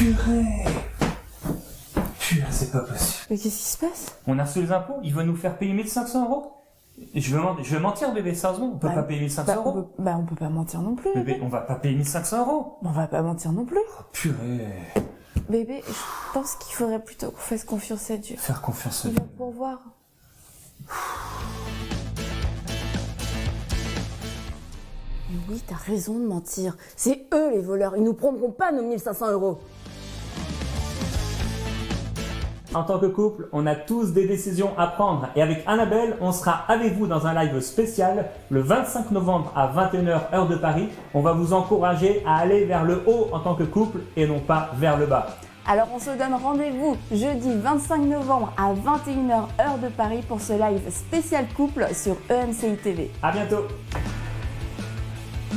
Purée. Purée, c'est pas possible. Mais qu'est-ce qui se passe? On a reçu les impôts, il veut nous faire payer 1500 €. Je vais mentir, bébé, sérieusement, on peut pas payer 1500 €. On peut pas mentir non plus. Bébé, on va pas payer 1500 €. On va pas mentir non plus. Oh, purée. Bébé, je pense qu'il faudrait plutôt qu'on fasse confiance à Dieu. Faire confiance à Il Dieu. va pourvoir. Mais oui, t'as raison de mentir. C'est eux les voleurs. Ils nous prendront pas nos 1500 €. En tant que couple, on a tous des décisions à prendre et avec Annabelle, on sera avec vous dans un live spécial le 25 novembre à 21h heure de Paris. On va vous encourager à aller vers le haut en tant que couple et non pas vers le bas. Alors on se donne rendez-vous jeudi 25 novembre à 21h heure de Paris pour ce live spécial couple sur EMCI TV. À bientôt.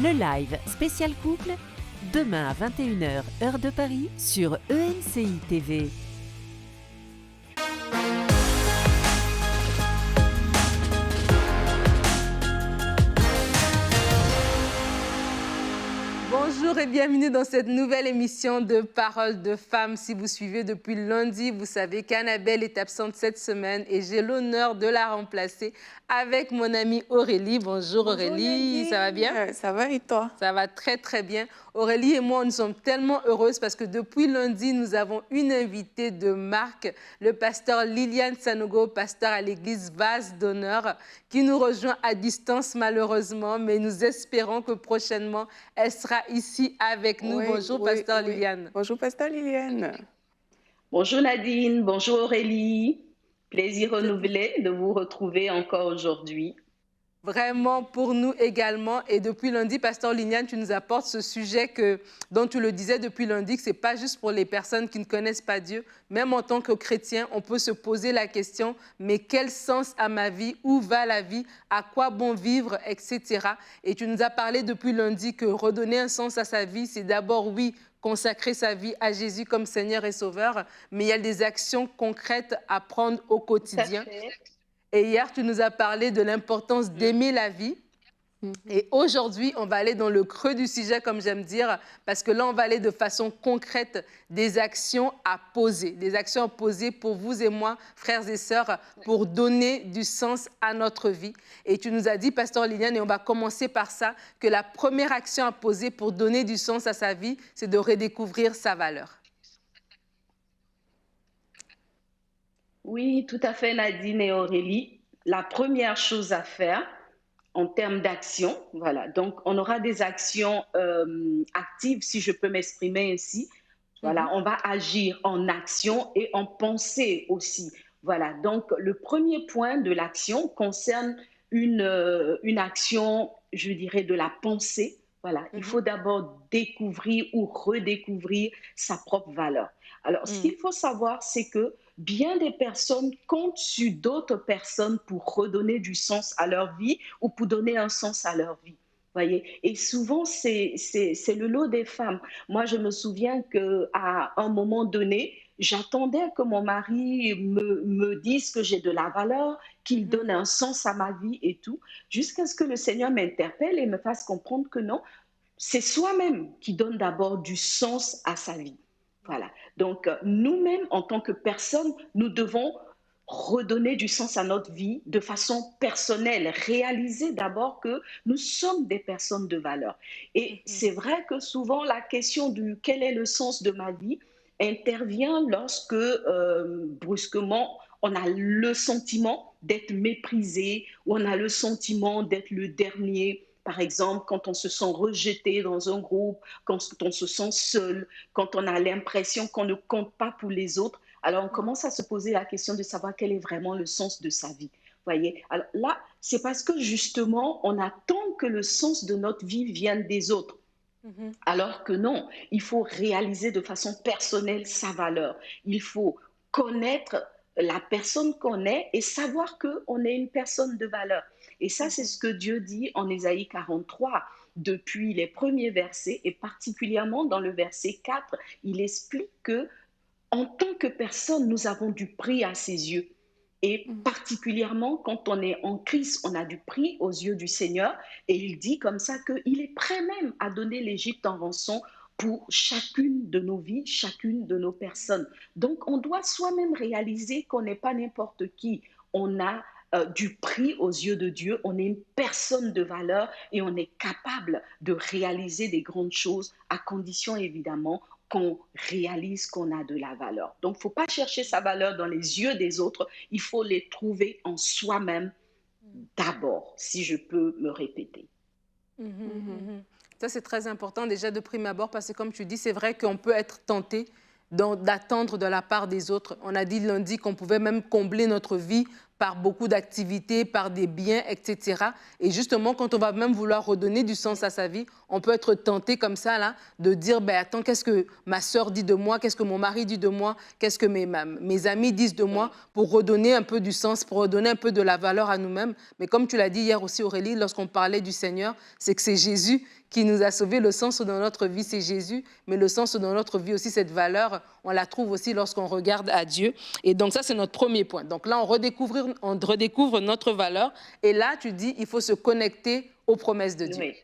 Le live spécial couple, demain à 21h heure de Paris sur EMCI TV. Bonjour et bienvenue dans cette nouvelle émission de Paroles de femmes. Si vous suivez depuis lundi, vous savez qu'Annabelle est absente cette semaine et j'ai l'honneur de la remplacer avec mon amie Aurélie. Bonjour Aurélie, Nadine. ça va bien? Ça va et toi? Ça va très très bien. Aurélie et moi, nous sommes tellement heureuses parce que depuis lundi, nous avons une invitée de marque, le pasteur Liliane Sanogo, pasteur à l'église Vase d'Honneur, qui nous rejoint à distance malheureusement, mais nous espérons que prochainement, elle sera ici avec nous. Oui, Bonjour pasteur Liliane. Bonjour pasteur Liliane. Bonjour Nadine, bonjour Aurélie. Plaisir renouvelé de vous retrouver encore aujourd'hui. Vraiment pour nous également. Et depuis lundi, pasteur Liliane, tu nous apportes ce sujet dont tu le disais depuis lundi, que ce n'est pas juste pour les personnes qui ne connaissent pas Dieu. Même en tant que chrétien, on peut se poser la question, mais quel sens a ma vie? Où va la vie? À quoi bon vivre? Etc. Et tu nous as parlé depuis lundi que redonner un sens à sa vie, c'est d'abord, oui, consacrer sa vie à Jésus comme Seigneur et Sauveur, mais il y a des actions concrètes à prendre au quotidien. Et hier, tu nous as parlé de l'importance d'aimer la vie. Et aujourd'hui, on va aller dans le creux du sujet, comme j'aime dire, parce que là, on va aller de façon concrète des actions à poser pour vous et moi, frères et sœurs, pour donner du sens à notre vie. Et tu nous as dit, pasteur Liliane, et on va commencer par ça, que la première action à poser pour donner du sens à sa vie, c'est de redécouvrir sa valeur. Oui, tout à fait Nadine et Aurélie. La première chose à faire en termes d'action, voilà, donc on aura des actions actives, si je peux m'exprimer ainsi. Voilà, on va agir en action et en pensée aussi. Voilà, donc le premier point de l'action concerne une action, je dirais, de la pensée. Voilà, il faut d'abord découvrir ou redécouvrir sa propre valeur. Alors, ce qu'il faut savoir, c'est que bien des personnes comptent sur d'autres personnes pour redonner du sens à leur vie ou pour donner un sens à leur vie. Voyez? Et souvent, c'est le lot des femmes. Moi, je me souviens qu'à un moment donné, j'attendais que mon mari me dise que j'ai de la valeur, qu'il donne un sens à ma vie et tout, jusqu'à ce que le Seigneur m'interpelle et me fasse comprendre que non, c'est soi-même qui donne d'abord du sens à sa vie. Voilà. Donc, nous-mêmes, en tant que personnes, nous devons redonner du sens à notre vie de façon personnelle, réaliser d'abord que nous sommes des personnes de valeur. Et c'est vrai que souvent, la question du quel est le sens de ma vie intervient lorsque, brusquement, on a le sentiment d'être méprisé, ou on a le sentiment d'être le dernier. Par exemple, quand on se sent rejeté dans un groupe, quand on se sent seul, quand on a l'impression qu'on ne compte pas pour les autres, alors on commence à se poser la question de savoir quel est vraiment le sens de sa vie. Voyez? Alors là, c'est parce que justement, on attend que le sens de notre vie vienne des autres. Alors que non, il faut réaliser de façon personnelle sa valeur. Il faut connaître la personne qu'on est et savoir qu'on est une personne de valeur. Et ça, c'est ce que Dieu dit en Ésaïe 43, depuis les premiers versets, et particulièrement dans le verset 4, il explique que en tant que personne, nous avons du prix à ses yeux. Et particulièrement quand on est en Christ, on a du prix aux yeux du Seigneur. Et il dit comme ça qu'il est prêt même à donner l'Égypte en rançon pour chacune de nos vies, chacune de nos personnes. Donc, on doit soi-même réaliser qu'on n'est pas n'importe qui. On a du prix aux yeux de Dieu, on est une personne de valeur et on est capable de réaliser des grandes choses à condition évidemment qu'on réalise qu'on a de la valeur. Donc, il ne faut pas chercher sa valeur dans les yeux des autres, il faut les trouver en soi-même d'abord, si je peux me répéter. Ça, c'est très important déjà de prime abord parce que comme tu dis, c'est vrai qu'on peut être tenté d'attendre de la part des autres. On a dit lundi qu'on pouvait même combler notre vie par beaucoup d'activités, par des biens, etc. Et justement, quand on va même vouloir redonner du sens à sa vie, on peut être tenté comme ça, là, de dire, ben, attends, qu'est-ce que ma sœur dit de moi, qu'est-ce que mon mari dit de moi, qu'est-ce que mes amis disent de moi, pour redonner un peu du sens, pour redonner un peu de la valeur à nous-mêmes. Mais comme tu l'as dit hier aussi, Aurélie, lorsqu'on parlait du Seigneur, c'est que c'est Jésus qui nous a sauvés. Le sens dans notre vie, c'est Jésus, mais le sens dans notre vie aussi, cette valeur, on la trouve aussi lorsqu'on regarde à Dieu. Et donc ça, c'est notre premier point. Donc là, on redécouvre notre valeur. Et là, tu dis, il faut se connecter aux promesses de Dieu. Oui.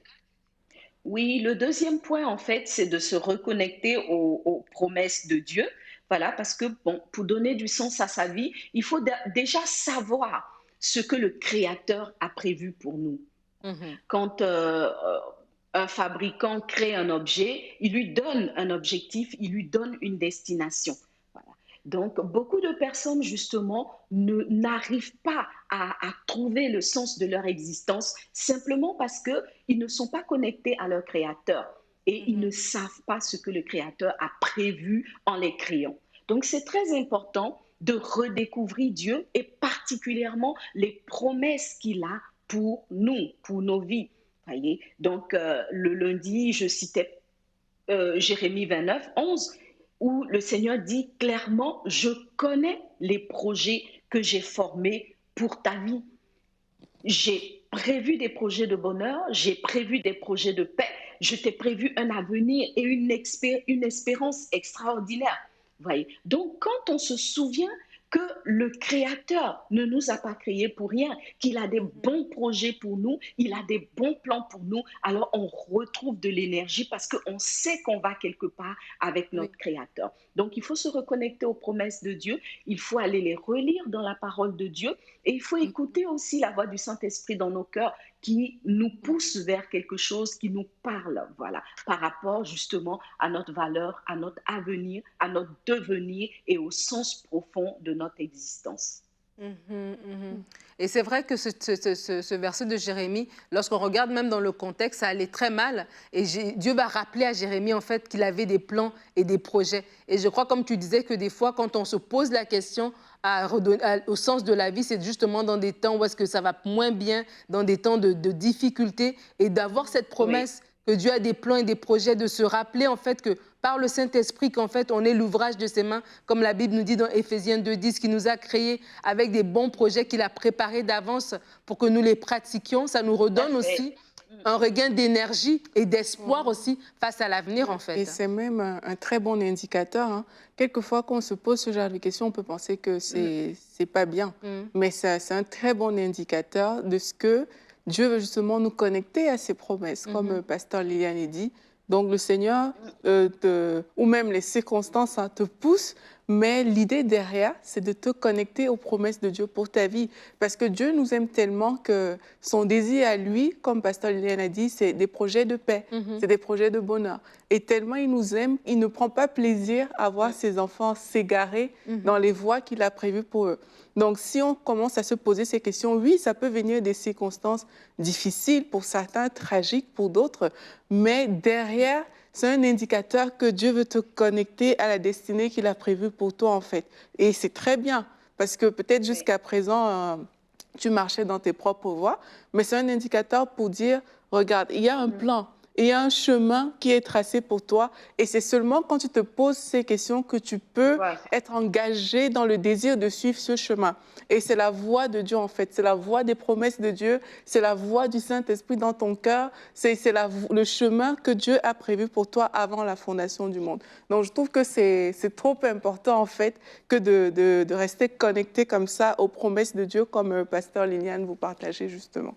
Oui, le deuxième point, en fait, c'est de se reconnecter aux promesses de Dieu. Voilà, parce que, bon, pour donner du sens à sa vie, il faut déjà savoir ce que le Créateur a prévu pour nous. Quand un fabricant crée un objet, il lui donne un objectif, il lui donne une destination. Voilà. Donc, beaucoup de personnes, justement, n'arrivent pas à trouver le sens de leur existence simplement parce qu'ils ne sont pas connectés à leur Créateur et ils ne savent pas ce que le Créateur a prévu en les créant. Donc, c'est très important de redécouvrir Dieu et particulièrement les promesses qu'il a pour nous, pour nos vies. Voyez? Donc, le lundi, je citais Jérémie 29, 11, où le Seigneur dit clairement, je connais les projets que j'ai formés pour ta vie. J'ai prévu des projets de bonheur, j'ai prévu des projets de paix, je t'ai prévu un avenir et une espérance extraordinaire. Voyez? Donc, quand on se souvient que le Créateur ne nous a pas créés pour rien, qu'il a des bons projets pour nous, il a des bons plans pour nous, alors on retrouve de l'énergie parce qu'on sait qu'on va quelque part avec notre Créateur. Donc, il faut se reconnecter aux promesses de Dieu, il faut aller les relire dans la parole de Dieu et il faut écouter aussi la voix du Saint-Esprit dans nos cœurs qui nous pousse vers quelque chose qui nous parle, voilà, par rapport justement à notre valeur, à notre avenir, à notre devenir et au sens profond de notre existence. Et c'est vrai que ce verset de Jérémie, lorsqu'on regarde même dans le contexte, ça allait très mal. Et Dieu va rappeler à Jérémie en fait qu'il avait des plans et des projets. Et je crois, comme tu disais, que des fois, quand on se pose la question au sens de la vie, c'est justement dans des temps où est-ce que ça va moins bien, dans des temps de difficulté, et d'avoir cette promesse que Dieu a des plans et des projets, de se rappeler en fait que par le Saint-Esprit qu'en fait on est l'ouvrage de ses mains, comme la Bible nous dit dans Éphésiens 2:10, qui nous a créés avec des bons projets qu'il a préparés d'avance pour que nous les pratiquions. Ça nous redonne aussi un regain d'énergie et d'espoir aussi face à l'avenir en fait. Et c'est même un très bon indicateur. Hein. Quelquefois, quand on se pose ce genre de questions, on peut penser que c'est pas bien. Mais c'est un très bon indicateur de ce que Dieu veut justement nous connecter à ses promesses, comme Pasteur Liliane dit. Donc le Seigneur, ou même les circonstances te poussent, mais l'idée derrière, c'est de te connecter aux promesses de Dieu pour ta vie. Parce que Dieu nous aime tellement que son désir à lui, comme Pasteur Liliane a dit, c'est des projets de paix, c'est des projets de bonheur. Et tellement il nous aime, il ne prend pas plaisir à voir ses enfants s'égarer dans les voies qu'il a prévues pour eux. Donc, si on commence à se poser ces questions, oui, ça peut venir des circonstances difficiles pour certains, tragiques pour d'autres, mais derrière, c'est un indicateur que Dieu veut te connecter à la destinée qu'il a prévue pour toi, en fait. Et c'est très bien, parce que peut-être jusqu'à présent, tu marchais dans tes propres voies, mais c'est un indicateur pour dire, regarde, il y a un plan. Il y a un chemin qui est tracé pour toi et c'est seulement quand tu te poses ces questions que tu peux être engagé dans le désir de suivre ce chemin. Et c'est la voix de Dieu en fait, c'est la voix des promesses de Dieu, c'est la voix du Saint-Esprit dans ton cœur, c'est le chemin que Dieu a prévu pour toi avant la fondation du monde. Donc je trouve que c'est trop important en fait que de rester connecté comme ça aux promesses de Dieu comme Pasteur Liliane vous partagez justement.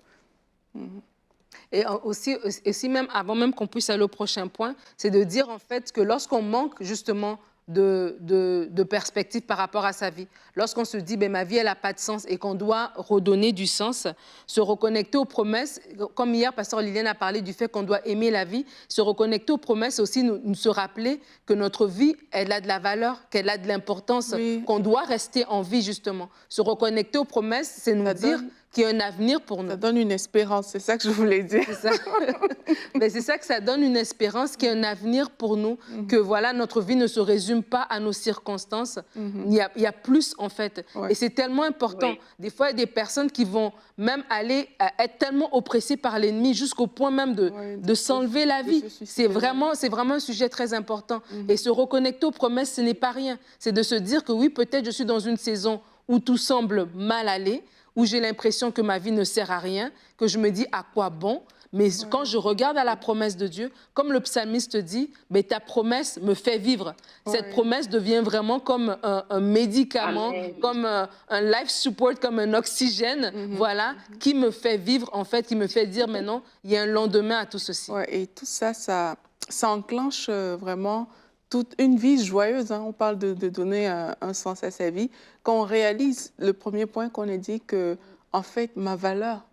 Et aussi même, avant même qu'on puisse aller au prochain point, c'est de dire en fait que lorsqu'on manque justement de perspective par rapport à sa vie, lorsqu'on se dit, ben, ma vie, elle n'a pas de sens et qu'on doit redonner du sens, se reconnecter aux promesses, comme hier, Pasteur Liliane a parlé du fait qu'on doit aimer la vie, se reconnecter aux promesses, aussi nous se rappeler que notre vie, elle a de la valeur, qu'elle a de l'importance, Oui. qu'on doit rester en vie justement. Se reconnecter aux promesses, c'est nous dire qu'il y a un avenir pour nous. Ça donne une espérance, c'est ça que je voulais dire. C'est ça. Mais c'est ça que ça donne une espérance, qu'il y a un avenir pour nous, que voilà, notre vie ne se résume pas à nos circonstances. Il y a plus, en fait. Ouais. Et c'est tellement important. Oui. Des fois, il y a des personnes qui vont même aller être tellement oppressées par l'ennemi jusqu'au point même de s'enlever la vie. C'est vraiment un sujet très important. Et se reconnecter aux promesses, ce n'est pas rien. C'est de se dire que oui, peut-être je suis dans une saison où tout semble mal aller, où j'ai l'impression que ma vie ne sert à rien, que je me dis à quoi bon. Mais quand je regarde à la promesse de Dieu, comme le psalmiste dit, mais ta promesse me fait vivre. Cette promesse devient vraiment comme un médicament, Amen. comme un life support, comme un oxygène, voilà, qui me fait vivre, en fait, qui me fait dire maintenant, il y a un lendemain à tout ceci. Ouais, et tout ça, ça enclenche vraiment toute une vie joyeuse. Hein. On parle de donner un sens à sa vie. Quand on réalise le premier point qu'on a dit que, en fait, ma valeur,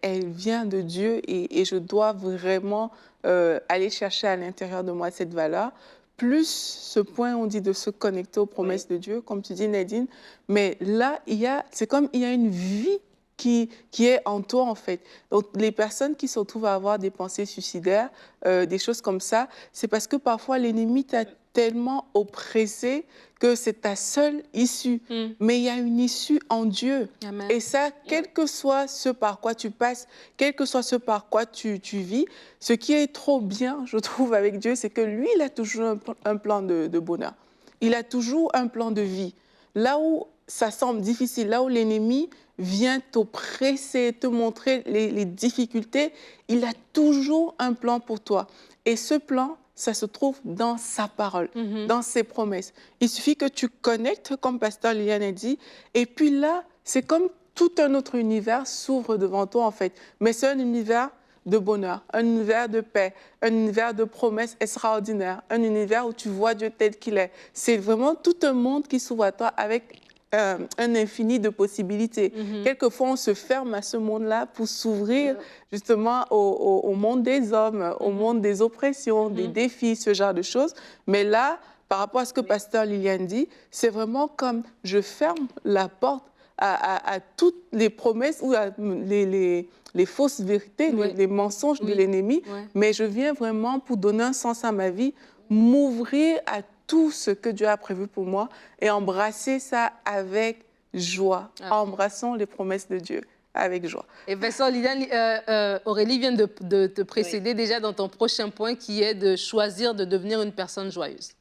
elle vient de Dieu et je dois vraiment aller chercher à l'intérieur de moi cette valeur. Plus ce point, on dit de se connecter aux promesses de Dieu, comme tu dis, Nadine. Mais là, c'est comme il y a une vie qui est en toi, en fait. Donc, les personnes qui se retrouvent à avoir des pensées suicidaires, des choses comme ça, c'est parce que parfois l'ennemi t'a tellement oppressé que c'est ta seule issue. Mais il y a une issue en Dieu. Amen. Et ça, quel que soit ce par quoi tu passes, quel que soit ce par quoi tu vis, ce qui est trop bien, je trouve, avec Dieu, c'est que lui, il a toujours un plan de bonheur. Il a toujours un plan de vie. Là où ça semble difficile, là où l'ennemi vient t'oppresser, te montrer les difficultés, il a toujours un plan pour toi. Et ce plan, ça se trouve dans sa parole, dans ses promesses. Il suffit que tu connectes, comme Pasteur Liliane a dit, et puis là, c'est comme tout un autre univers s'ouvre devant toi, en fait. Mais c'est un univers de bonheur, un univers de paix, un univers de promesses extraordinaires, un univers où tu vois Dieu tel qu'il est. C'est vraiment tout un monde qui s'ouvre à toi avec un infini de possibilités. Quelquefois, on se ferme à ce monde-là pour s'ouvrir justement au monde des hommes, au monde des oppressions, des défis, ce genre de choses. Mais là, par rapport à ce que Pasteur Liliane dit, c'est vraiment comme je ferme la porte à toutes les promesses ou à les fausses vérités, les mensonges de l'ennemi. Mais je viens vraiment pour donner un sens à ma vie, m'ouvrir à tout ce que Dieu a prévu pour moi et embrasser ça avec joie. Embrassons les promesses de Dieu avec joie. Et Pasteur Liliane, Aurélie vient de te précéder déjà dans ton prochain point qui est de choisir de devenir une personne joyeuse.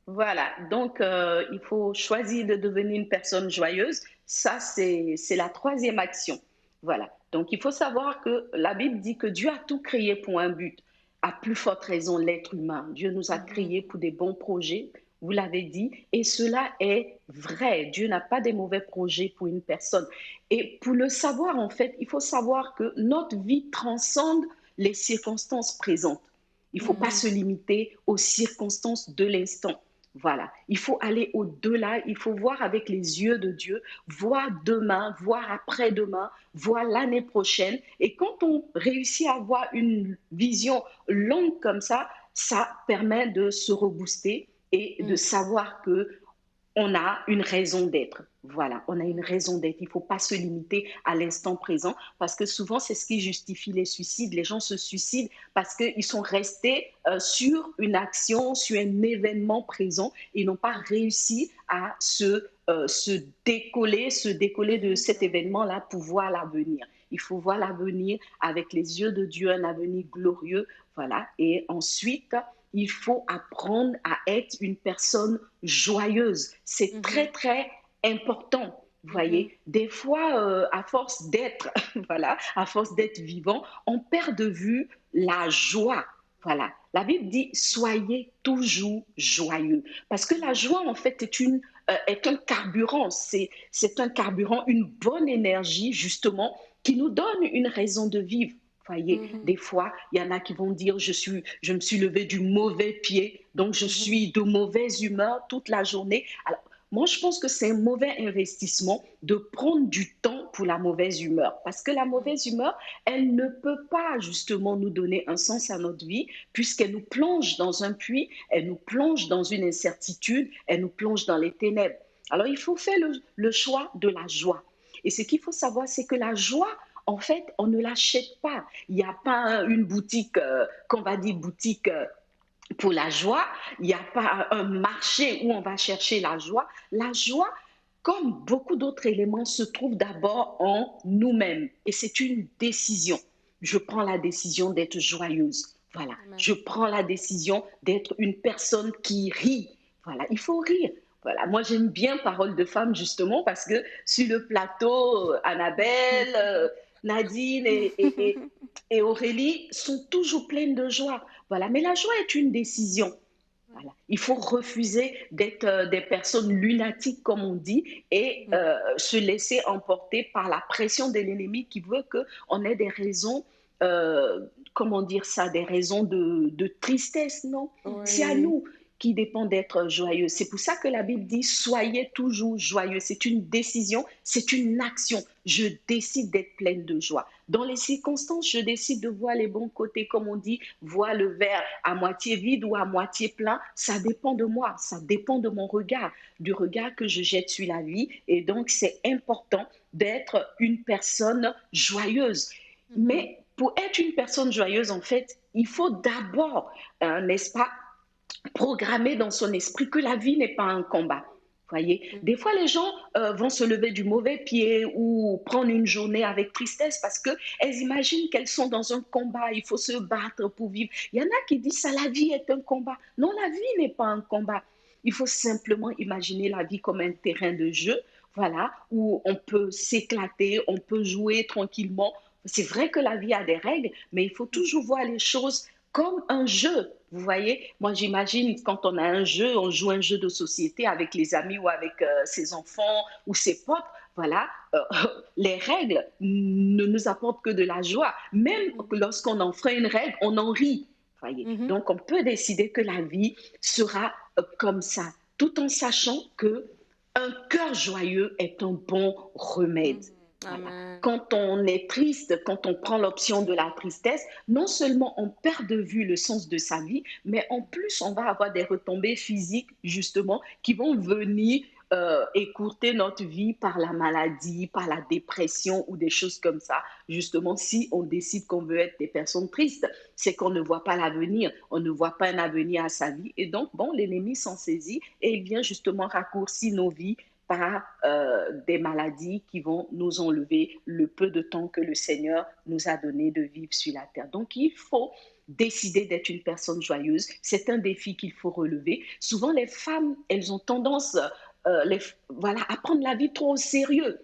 Voilà, donc il faut choisir de devenir une personne joyeuse. Ça, c'est la troisième action. Voilà, donc il faut savoir que la Bible dit que Dieu a tout créé pour un but. À plus forte raison, l'être humain. Dieu nous a créés pour des bons projets, vous l'avez dit, et cela est vrai. Dieu n'a pas des mauvais projets pour une personne. Et pour le savoir, en fait, il faut savoir que notre vie transcende les circonstances présentes. Il ne faut pas se limiter aux circonstances de l'instant. Voilà, il faut aller au-delà, il faut voir avec les yeux de Dieu, voir demain, voir après-demain, voir l'année prochaine. Et quand on réussit à avoir une vision longue comme ça permet de se rebooster et de savoir que on a une raison d'être. Voilà, on a une raison d'être. Il ne faut pas se limiter à l'instant présent parce que souvent, c'est ce qui justifie les suicides. Les gens se suicident parce qu'ils sont restés sur une action, sur un événement présent et n'ont pas réussi à se décoller de cet événement-là pour voir l'avenir. Il faut voir l'avenir avec les yeux de Dieu, un avenir glorieux. Voilà, et ensuite, il faut apprendre à être une personne joyeuse. C'est très, très important. Vous voyez, des fois, à force d'être, voilà, à force d'être vivant, on perd de vue la joie. Voilà. La Bible dit, soyez toujours joyeux. Parce que la joie, en fait, est un carburant. C'est un carburant, une bonne énergie, justement, qui nous donnent une raison de vivre. Voyez, des fois, il y en a qui vont dire je me suis levé du mauvais pied, donc je suis de mauvaise humeur toute la journée. Alors, moi, je pense que c'est un mauvais investissement de prendre du temps pour la mauvaise humeur. Parce que la mauvaise humeur, elle ne peut pas justement nous donner un sens à notre vie, puisqu'elle nous plonge dans un puits, elle nous plonge dans une incertitude, elle nous plonge dans les ténèbres. Alors, il faut faire le choix de la joie. Et ce qu'il faut savoir, c'est que la joie, en fait, on ne l'achète pas. Il n'y a pas une boutique, qu'on va dire boutique pour la joie. Il n'y a pas un marché où on va chercher la joie. La joie, comme beaucoup d'autres éléments, se trouve d'abord en nous-mêmes. Et c'est une décision. Je prends la décision d'être joyeuse. Voilà. Je prends la décision d'être une personne qui rit. Voilà. Il faut rire. Voilà. Moi, j'aime bien Parole de femme, justement, parce que sur le plateau, Annabelle, Nadine et Aurélie sont toujours pleines de joie. Voilà. Mais la joie est une décision. Voilà. Il faut refuser d'être des personnes lunatiques, comme on dit, et se laisser emporter par la pression de l'ennemi qui veut qu'on ait des raisons, comment dire ça, des raisons de tristesse, non? Oui. C'est à nous qui dépend d'être joyeux. C'est pour ça que la Bible dit « Soyez toujours joyeux ». C'est une décision, c'est une action. Je décide d'être pleine de joie. Dans les circonstances, je décide de voir les bons côtés, comme on dit, voir le verre à moitié vide ou à moitié plein. Ça dépend de moi, ça dépend de mon regard, du regard que je jette sur la vie. Et donc, c'est important d'être une personne joyeuse. Mais pour être une personne joyeuse, en fait, il faut d'abord, n'est-ce pas, programmer dans son esprit que la vie n'est pas un combat. Voyez, des fois les gens vont se lever du mauvais pied ou prendre une journée avec tristesse parce qu'elles imaginent qu'elles sont dans un combat, il faut se battre pour vivre. Il y en a qui disent ça, la vie est un combat. Non, la vie n'est pas un combat. Il faut simplement imaginer la vie comme un terrain de jeu, voilà, où on peut s'éclater, on peut jouer tranquillement. C'est vrai que la vie a des règles, mais il faut toujours voir les choses comme un jeu. Vous voyez, moi j'imagine quand on a un jeu, on joue un jeu de société avec les amis ou avec ses enfants ou ses potes, voilà, les règles ne nous apportent que de la joie. Même lorsqu'on enfreint une règle, on en rit. Voyez. Donc on peut décider que la vie sera comme ça, tout en sachant qu'un cœur joyeux est un bon remède. Voilà. Quand on est triste, quand on prend l'option de la tristesse, non seulement on perd de vue le sens de sa vie, mais en plus on va avoir des retombées physiques justement qui vont venir écourter notre vie par la maladie, par la dépression ou des choses comme ça. Justement, si on décide qu'on veut être des personnes tristes, c'est qu'on ne voit pas l'avenir, on ne voit pas un avenir à sa vie. Et donc, bon, l'ennemi s'en saisit et il vient justement raccourcir nos vies par des maladies qui vont nous enlever le peu de temps que le Seigneur nous a donné de vivre sur la terre. Donc, il faut décider d'être une personne joyeuse. C'est un défi qu'il faut relever. Souvent, les femmes, elles ont tendance voilà, à prendre la vie trop au sérieux.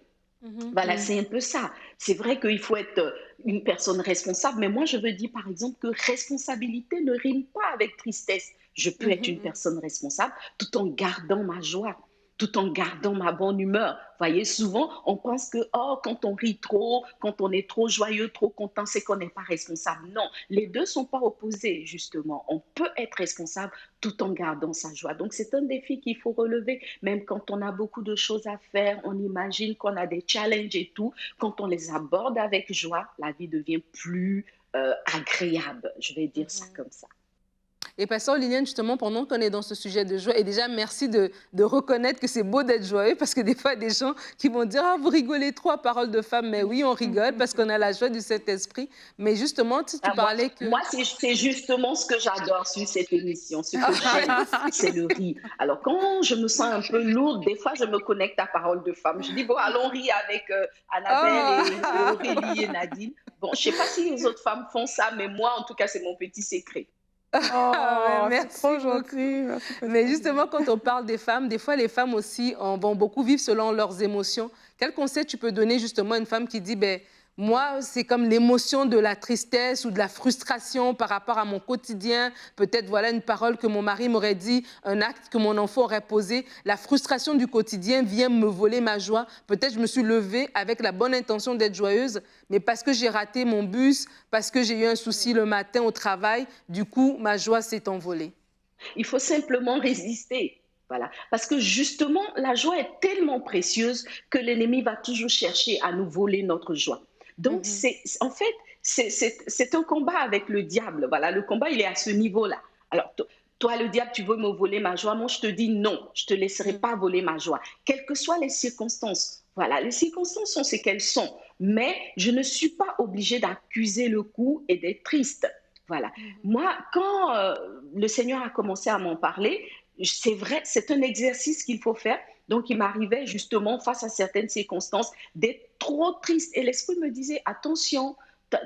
Voilà, c'est un peu ça. C'est vrai qu'il faut être une personne responsable, mais moi, je veux dire, par exemple, que responsabilité ne rime pas avec tristesse. Je peux être une personne responsable tout en gardant ma joie, tout en gardant ma bonne humeur. Vous voyez, souvent, on pense que quand on rit trop, quand on est trop joyeux, trop content, c'est qu'on n'est pas responsable. Non, les deux ne sont pas opposés, justement. On peut être responsable tout en gardant sa joie. Donc, c'est un défi qu'il faut relever. Même quand on a beaucoup de choses à faire, on imagine qu'on a des challenges et tout. Quand on les aborde avec joie, la vie devient plus agréable. Je vais dire ça comme ça. Et Pasteur Liliane, justement, pendant qu'on est dans ce sujet de joie, et déjà merci de reconnaître que c'est beau d'être joyeux, parce que des fois, il y a des gens qui vont dire « Ah, vous rigolez trop à Parole de femme », mais oui, on rigole parce qu'on a la joie du Saint-Esprit. Mais justement, tu parlais que... Moi, c'est justement ce que j'adore sur cette émission, ce que j'aime, c'est le rire. Alors, quand je me sens un peu lourde, des fois, je me connecte à Parole de femme. Je dis « Bon, allons rire avec Annabelle et Aurélie et Nadine ». Bon, je ne sais pas si les autres femmes font ça, mais moi, en tout cas, c'est mon petit secret. Merci trop gentil. Mais justement, quand on parle des femmes, des fois, les femmes aussi vont beaucoup vivre selon leurs émotions. Quel conseil tu peux donner justement à une femme qui dit, Moi, c'est comme l'émotion de la tristesse ou de la frustration par rapport à mon quotidien. Peut-être, voilà, une parole que mon mari m'aurait dit, un acte que mon enfant aurait posé. La frustration du quotidien vient me voler ma joie. Peut-être je me suis levée avec la bonne intention d'être joyeuse, mais parce que j'ai raté mon bus, parce que j'ai eu un souci le matin au travail, du coup, ma joie s'est envolée. Il faut simplement résister. Voilà. Parce que justement, la joie est tellement précieuse que l'ennemi va toujours chercher à nous voler notre joie. Donc, en fait, c'est un combat avec le diable. Voilà, le combat, il est à ce niveau-là. Alors, toi, le diable, tu veux me voler ma joie. Moi, je te dis non, je ne te laisserai pas voler ma joie. Quelles que soient les circonstances. Voilà, les circonstances sont ce qu'elles sont. Mais je ne suis pas obligée d'accuser le coup et d'être triste. Voilà. Moi, quand le Seigneur a commencé à m'en parler, c'est vrai, c'est un exercice qu'il faut faire. Donc, il m'arrivait justement, face à certaines circonstances, d'être trop triste. Et l'Esprit me disait, attention,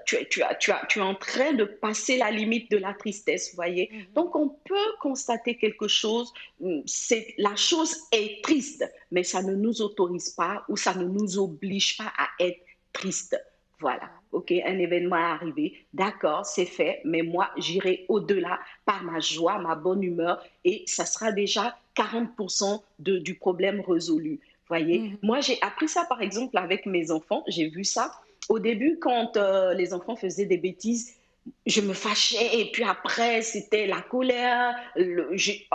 tu es en train de passer la limite de la tristesse, vous voyez. Donc, on peut constater quelque chose, la chose est triste, mais ça ne nous autorise pas ou ça ne nous oblige pas à être triste. Voilà, ok, un événement est arrivé, d'accord, c'est fait, mais moi, j'irai au-delà par ma joie, ma bonne humeur, et ça sera déjà 40% du problème résolu. Voyez, moi, j'ai appris ça, par exemple, avec mes enfants, j'ai vu ça. Au début, quand les enfants faisaient des bêtises, je me fâchais, et puis après, c'était la colère.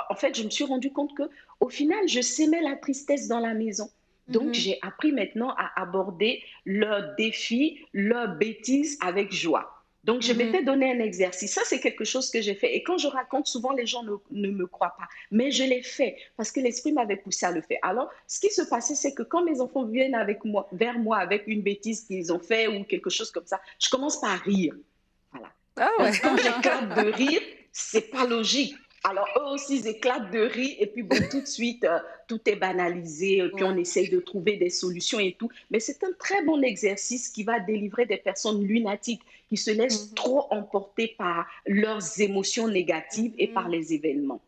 En fait, je me suis rendu compte que, au final, je sémais la tristesse dans la maison. Donc, j'ai appris maintenant à aborder leurs défis, leurs bêtises avec joie. Donc, je m'étais donné un exercice. Ça, c'est quelque chose que j'ai fait. Et quand je raconte, souvent, les gens ne me croient pas. Mais je l'ai fait parce que l'Esprit m'avait poussé à le faire. Alors, ce qui se passait, c'est que quand mes enfants viennent vers moi avec une bêtise qu'ils ont fait ou quelque chose comme ça, je commence par rire. Voilà. Ah ouais. Quand j'éclate de rire, c'est pas logique. Alors, eux aussi, ils éclatent de rire et puis bon, tout de suite, tout est banalisé, puis on essaye de trouver des solutions et tout. Mais c'est un très bon exercice qui va délivrer des personnes lunatiques qui se laissent trop emporter par leurs émotions négatives et par les événements.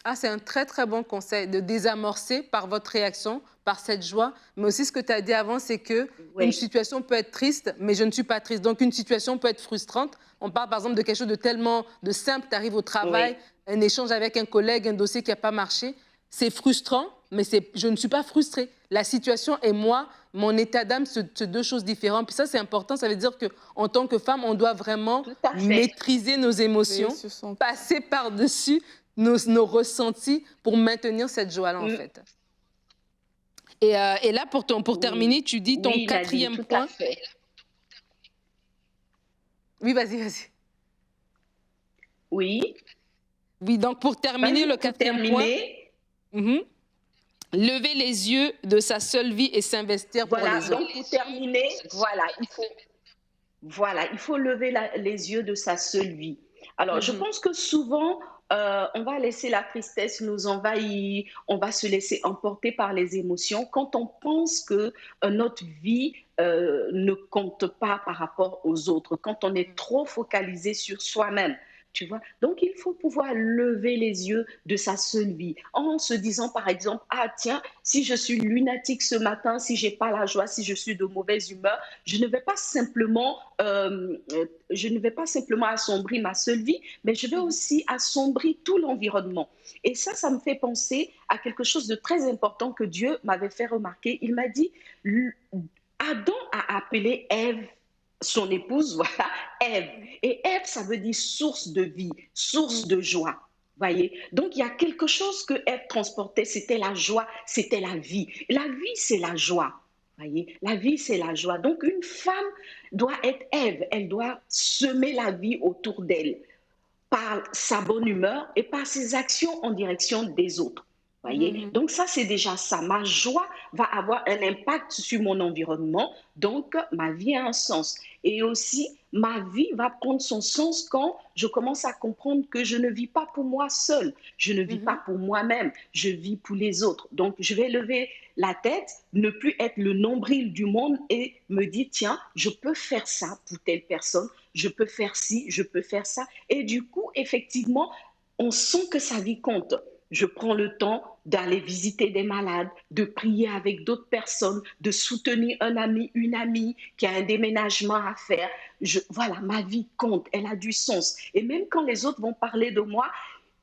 Ah, c'est un très, très bon conseil de désamorcer par votre réaction, par cette joie. Mais aussi, ce que tu as dit avant, c'est que une situation peut être triste, mais je ne suis pas triste. Donc, une situation peut être frustrante. On parle, par exemple, de quelque chose de tellement de simple. Tu arrives au travail, un échange avec un collègue, un dossier qui n'a pas marché. C'est frustrant, mais je ne suis pas frustrée. La situation et moi, mon état d'âme, c'est deux choses différentes. Puis ça, c'est important. Ça veut dire qu'en tant que femme, on doit vraiment maîtriser nos émotions, passer par-dessus nos ressentis pour maintenir cette joie-là, en fait. Et là, pour terminer, tu dis ton quatrième point. Oui, vas-y. Oui. Oui, donc pour terminer, le quatrième point, lever les yeux de sa seule vie et s'investir pour les autres. Donc pour terminer, il faut lever les yeux de sa seule vie. Alors, je pense que souvent, on va laisser la tristesse nous envahir, on va se laisser emporter par les émotions quand on pense que notre vie ne compte pas par rapport aux autres, quand on est trop focalisé sur soi-même. Tu vois? Donc, il faut pouvoir lever les yeux de sa seule vie en se disant, par exemple, ah tiens, si je suis lunatique ce matin, si j'ai pas la joie, si je suis de mauvaise humeur, je ne vais pas simplement assombrir ma seule vie, mais je vais aussi assombrir tout l'environnement. Et ça me fait penser à quelque chose de très important que Dieu m'avait fait remarquer. Il m'a dit, Adam a appelé Ève, son épouse, voilà, Ève. Et Ève, ça veut dire source de vie, source de joie. Voyez? Donc, il y a quelque chose que Ève transportait, c'était la joie, c'était la vie. La vie, c'est la joie. Voyez? La vie, c'est la joie. Donc, une femme doit être Ève, elle doit semer la vie autour d'elle par sa bonne humeur et par ses actions en direction des autres. Voyez? Donc ça, c'est déjà ça. Ma joie va avoir un impact sur mon environnement, donc ma vie a un sens. Et aussi, ma vie va prendre son sens quand je commence à comprendre que je ne vis pas pour moi seule, je ne vis pas pour moi-même, je vis pour les autres. Donc, je vais lever la tête, ne plus être le nombril du monde et me dire, tiens, je peux faire ça pour telle personne, je peux faire ci, je peux faire ça. Et du coup, effectivement, on sent que sa vie compte. Je prends le temps d'aller visiter des malades, de prier avec d'autres personnes, de soutenir un ami, une amie qui a un déménagement à faire. Voilà, ma vie compte, elle a du sens. Et même quand les autres vont parler de moi,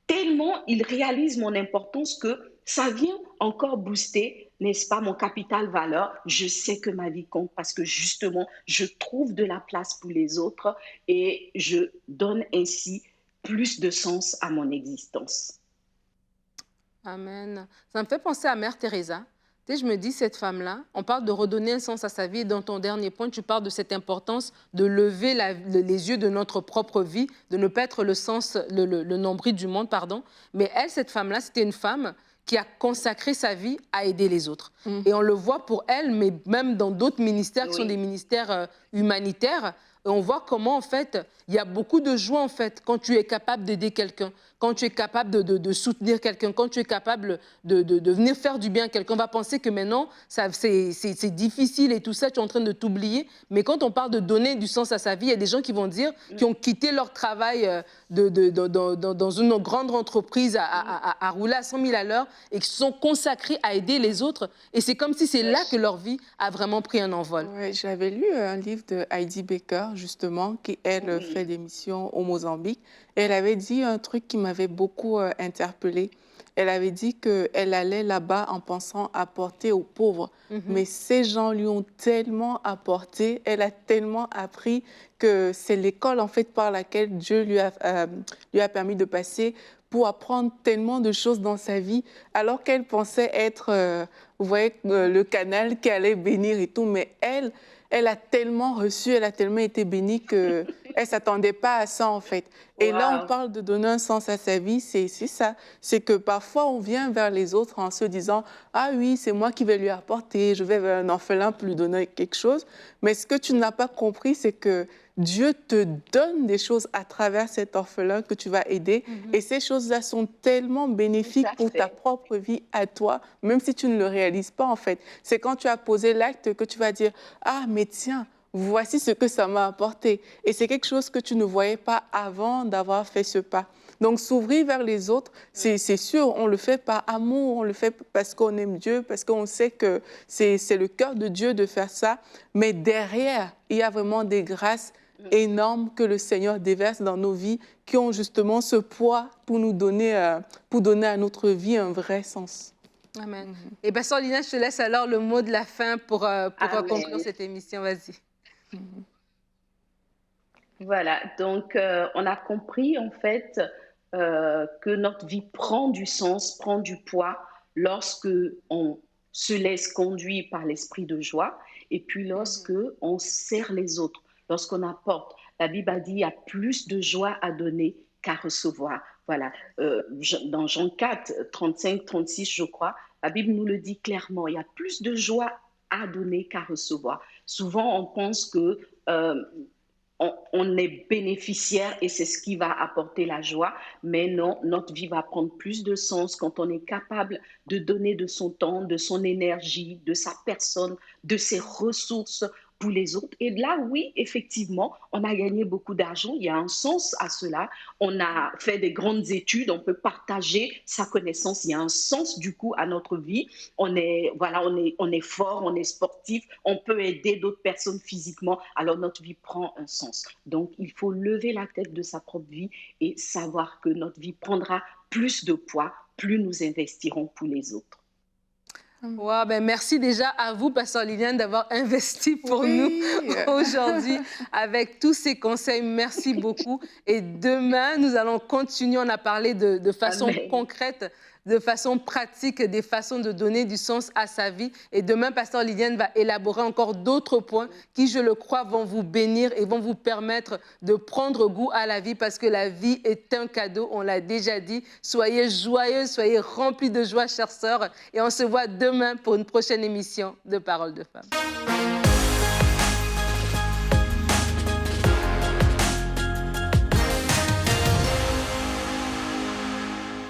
tellement ils réalisent mon importance que ça vient encore booster, n'est-ce pas, mon capital valeur. Je sais que ma vie compte parce que justement, je trouve de la place pour les autres et je donne ainsi plus de sens à mon existence. Amen. Ça me fait penser à Mère Teresa. Tu sais, je me dis, cette femme-là, on parle de redonner un sens à sa vie. Et dans ton dernier point, tu parles de cette importance de lever les yeux de notre propre vie, de ne pas être le nombril du monde, pardon. Mais elle, cette femme-là, c'était une femme qui a consacré sa vie à aider les autres. Et on le voit pour elle, mais même dans d'autres ministères qui sont des ministères humanitaires. Et on voit comment, en fait, il y a beaucoup de joie, en fait, quand tu es capable d'aider quelqu'un, quand tu es capable de soutenir quelqu'un, quand tu es capable de venir faire du bien à quelqu'un. On va penser que maintenant, c'est difficile et tout ça, tu es en train de t'oublier. Mais quand on parle de donner du sens à sa vie, il y a des gens qui vont dire, qui ont quitté leur travail dans une grande entreprise à rouler à 100 000 à l'heure et qui se sont consacrés à aider les autres. Et c'est comme si c'est là que leur vie a vraiment pris un envol. Ouais, j'avais lu un livre de Heidi Baker, justement, qui, elle, fait des missions au Mozambique. Et elle avait dit un truc qui m'avait beaucoup interpellée. Elle avait dit qu'elle allait là-bas en pensant apporter aux pauvres. Mais ces gens lui ont tellement apporté, elle a tellement appris que c'est l'école, en fait, par laquelle Dieu lui a permis de passer pour apprendre tellement de choses dans sa vie, alors qu'elle pensait être, vous voyez, le canal qui allait bénir et tout. Mais elle a tellement reçu, elle a tellement été bénie qu'elle ne s'attendait pas à ça, en fait. Et là, on parle de donner un sens à sa vie, c'est ça. C'est que parfois, on vient vers les autres en se disant « Ah oui, c'est moi qui vais lui apporter, je vais vers un orphelin pour lui donner quelque chose. » Mais ce que tu n'as pas compris, c'est que Dieu te donne des choses à travers cet orphelin que tu vas aider. Et ces choses-là sont tellement bénéfiques pour ta propre vie à toi, même si tu ne le réalises pas, en fait. C'est quand tu as posé l'acte que tu vas dire « Ah, mais tiens, voici ce que ça m'a apporté. » Et c'est quelque chose que tu ne voyais pas avant d'avoir fait ce pas. Donc, s'ouvrir vers les autres, c'est sûr, on le fait par amour, on le fait parce qu'on aime Dieu, parce qu'on sait que c'est le cœur de Dieu de faire ça. Mais derrière, il y a vraiment des grâces énormes que le Seigneur déverse dans nos vies, qui ont justement ce poids pour nous donner, pour donner à notre vie un vrai sens. Amen. Et bien, Sœur Lina, je te laisse alors le mot de la fin pour conclure cette émission. Vas-y. Voilà, donc on a compris en fait que notre vie prend du sens, prend du poids lorsque on se laisse conduire par l'esprit de joie et puis lorsque on sert les autres, lorsqu'on apporte. La Bible a dit il y a plus de joie à donner qu'à recevoir. Voilà, dans Jean 4, 35, 36, je crois, la Bible nous le dit clairement, il y a plus de joie à donner qu'à recevoir. Souvent, on pense que on est bénéficiaire et c'est ce qui va apporter la joie, mais non, notre vie va prendre plus de sens quand on est capable de donner de son temps, de son énergie, de sa personne, de ses ressources pour les autres. Et là, oui, effectivement, on a gagné beaucoup d'argent, il y a un sens à cela. On a fait des grandes études, on peut partager sa connaissance, il y a un sens du coup à notre vie. On est fort, on est sportif, on peut aider d'autres personnes physiquement, alors notre vie prend un sens. Donc, il faut lever la tête de sa propre vie et savoir que notre vie prendra plus de poids, plus nous investirons pour les autres. Wow, ben merci déjà à vous, Pasteur Liliane, d'avoir investi pour nous aujourd'hui avec tous ces conseils. Merci beaucoup. Et demain, nous allons continuer. On a parlé de façon concrète, de façon pratique, des façons de donner du sens à sa vie. Et demain, Pasteur Liliane va élaborer encore d'autres points qui, je le crois, vont vous bénir et vont vous permettre de prendre goût à la vie parce que la vie est un cadeau, on l'a déjà dit. Soyez joyeux, soyez remplis de joie, chères sœurs. Et on se voit demain pour une prochaine émission de Paroles de Femmes.